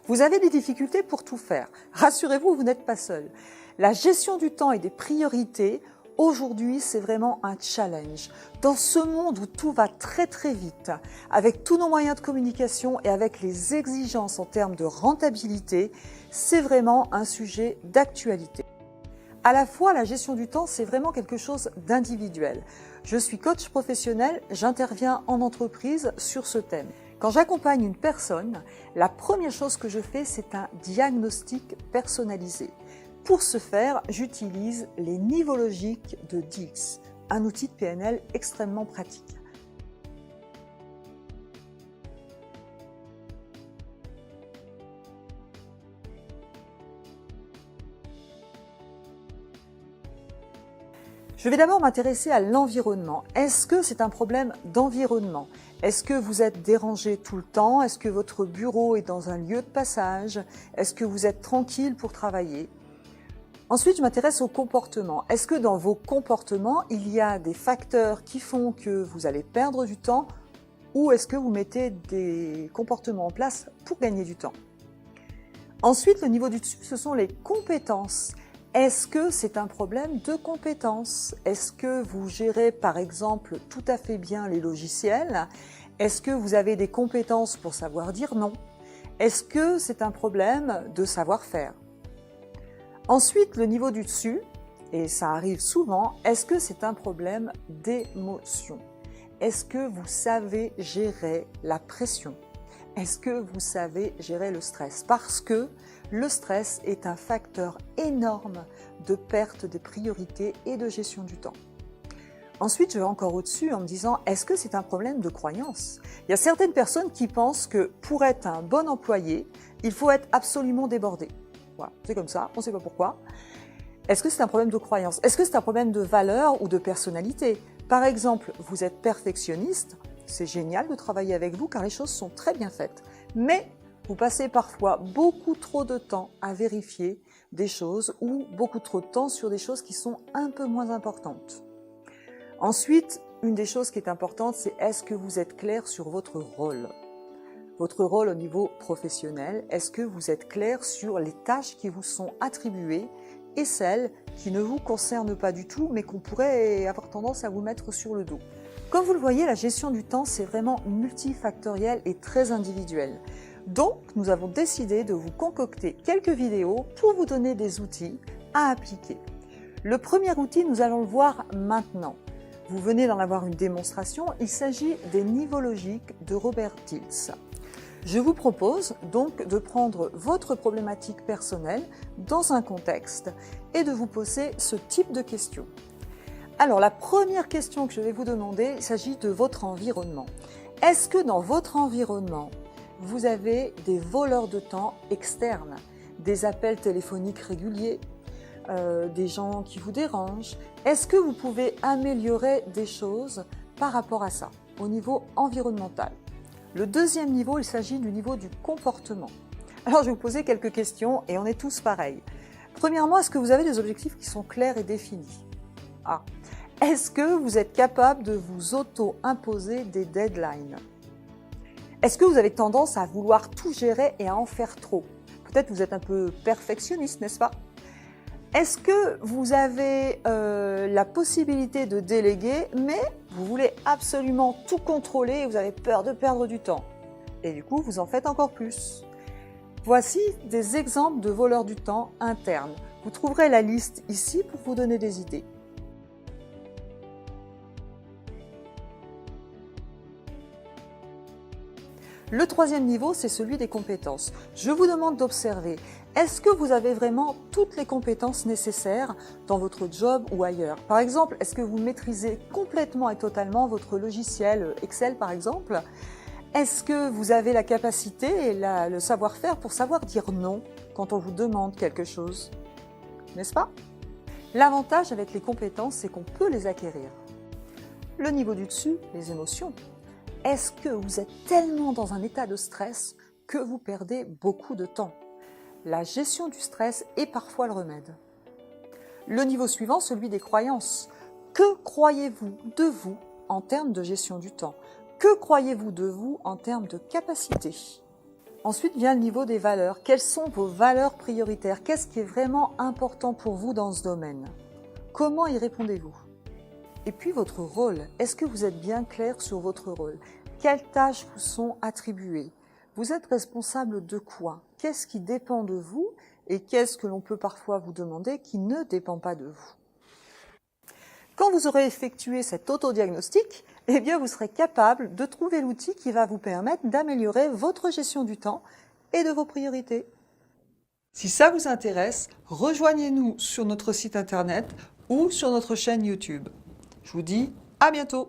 Vous avez des difficultés pour tout faire. Rassurez-vous, vous n'êtes pas seul. La gestion du temps et des priorités, aujourd'hui, c'est vraiment un challenge. Dans ce monde où tout va très très vite, avec tous nos moyens de communication et avec les exigences en termes de rentabilité, c'est vraiment un sujet d'actualité. À la fois, la gestion du temps, c'est vraiment quelque chose d'individuel. Je suis coach professionnel, j'interviens en entreprise sur ce thème. Quand j'accompagne une personne, la première chose que je fais, c'est un diagnostic personnalisé. Pour ce faire, j'utilise les niveaux logiques de Dijks, un outil de PNL extrêmement pratique. Je vais d'abord m'intéresser à l'environnement. Est-ce que c'est un problème d'environnement? Est-ce que vous êtes dérangé tout le temps? Est-ce que votre bureau est dans un lieu de passage? Est-ce que vous êtes tranquille pour travailler? Ensuite, je m'intéresse au comportement. Est-ce que dans vos comportements, il y a des facteurs qui font que vous allez perdre du temps ou est-ce que vous mettez des comportements en place pour gagner du temps? Ensuite, le niveau du dessus, ce sont les compétences. Est-ce que c'est un problème de compétences? Est-ce que vous gérez par exemple tout à fait bien les logiciels? Est-ce que vous avez des compétences pour savoir dire non? Est-ce que c'est un problème de savoir-faire? Ensuite, le niveau du dessus, et ça arrive souvent, est-ce que c'est un problème d'émotion? Est-ce que vous savez gérer la pression? Est-ce que vous savez gérer le stress? Parce que le stress est un facteur énorme de perte des priorités et de gestion du temps. Ensuite, je vais encore au-dessus en me disant, est-ce que c'est un problème de croyance? Il y a certaines personnes qui pensent que pour être un bon employé, il faut être absolument débordé. Voilà, c'est comme ça, on ne sait pas pourquoi. Est-ce que c'est un problème de croyance? Est-ce que c'est un problème de valeur ou de personnalité? Par exemple, vous êtes perfectionniste, c'est génial de travailler avec vous car les choses sont très bien faites. Mais vous passez parfois beaucoup trop de temps à vérifier des choses ou beaucoup trop de temps sur des choses qui sont un peu moins importantes. Ensuite, une des choses qui est importante, c'est est-ce que vous êtes clair sur votre rôle? Votre rôle au niveau professionnel, est-ce que vous êtes clair sur les tâches qui vous sont attribuées et celles qui ne vous concernent pas du tout mais qu'on pourrait avoir tendance à vous mettre sur le dos? Comme vous le voyez, la gestion du temps, c'est vraiment multifactoriel et très individuel. Donc, nous avons décidé de vous concocter quelques vidéos pour vous donner des outils à appliquer. Le premier outil, nous allons le voir maintenant. Vous venez d'en avoir une démonstration, il s'agit des niveaux logiques de Robert Dilts. Je vous propose donc de prendre votre problématique personnelle dans un contexte et de vous poser ce type de questions. Alors, la première question que je vais vous demander, il s'agit de votre environnement. Est-ce que dans votre environnement, vous avez des voleurs de temps externes, des appels téléphoniques réguliers, des gens qui vous dérangent? Est-ce que vous pouvez améliorer des choses par rapport à ça, au niveau environnemental? Le deuxième niveau, il s'agit du niveau du comportement. Alors, je vais vous poser quelques questions et on est tous pareils. Premièrement, est-ce que vous avez des objectifs qui sont clairs et définis? Ah. Est-ce que vous êtes capable de vous auto-imposer des deadlines? Est-ce que vous avez tendance à vouloir tout gérer et à en faire trop? Peut-être vous êtes un peu perfectionniste, n'est-ce pas? Est-ce que vous avez la possibilité de déléguer, mais vous voulez absolument tout contrôler et vous avez peur de perdre du temps? Et du coup, vous en faites encore plus. Voici des exemples de voleurs du temps internes. Vous trouverez la liste ici pour vous donner des idées. Le troisième niveau, c'est celui des compétences. Je vous demande d'observer, est-ce que vous avez vraiment toutes les compétences nécessaires dans votre job ou ailleurs? Par exemple, est-ce que vous maîtrisez complètement et totalement votre logiciel Excel par exemple? Est-ce que vous avez la capacité et le savoir-faire pour savoir dire non quand on vous demande quelque chose? N'est-ce pas? L'avantage avec les compétences, c'est qu'on peut les acquérir. Le niveau du dessus, les émotions. Est-ce que vous êtes tellement dans un état de stress que vous perdez beaucoup de temps? La gestion du stress est parfois le remède. Le niveau suivant, celui des croyances. Que croyez-vous de vous en termes de gestion du temps? Que croyez-vous de vous en termes de capacité? Ensuite vient le niveau des valeurs. Quelles sont vos valeurs prioritaires? Qu'est-ce qui est vraiment important pour vous dans ce domaine? Comment y répondez-vous? Et puis votre rôle. Est-ce que vous êtes bien clair sur votre rôle? Quelles tâches vous sont attribuées? Vous êtes responsable de quoi? Qu'est-ce qui dépend de vous? Et qu'est-ce que l'on peut parfois vous demander qui ne dépend pas de vous? Quand vous aurez effectué cet autodiagnostic, eh bien vous serez capable de trouver l'outil qui va vous permettre d'améliorer votre gestion du temps et de vos priorités. Si ça vous intéresse, rejoignez-nous sur notre site internet ou sur notre chaîne YouTube. Je vous dis à bientôt!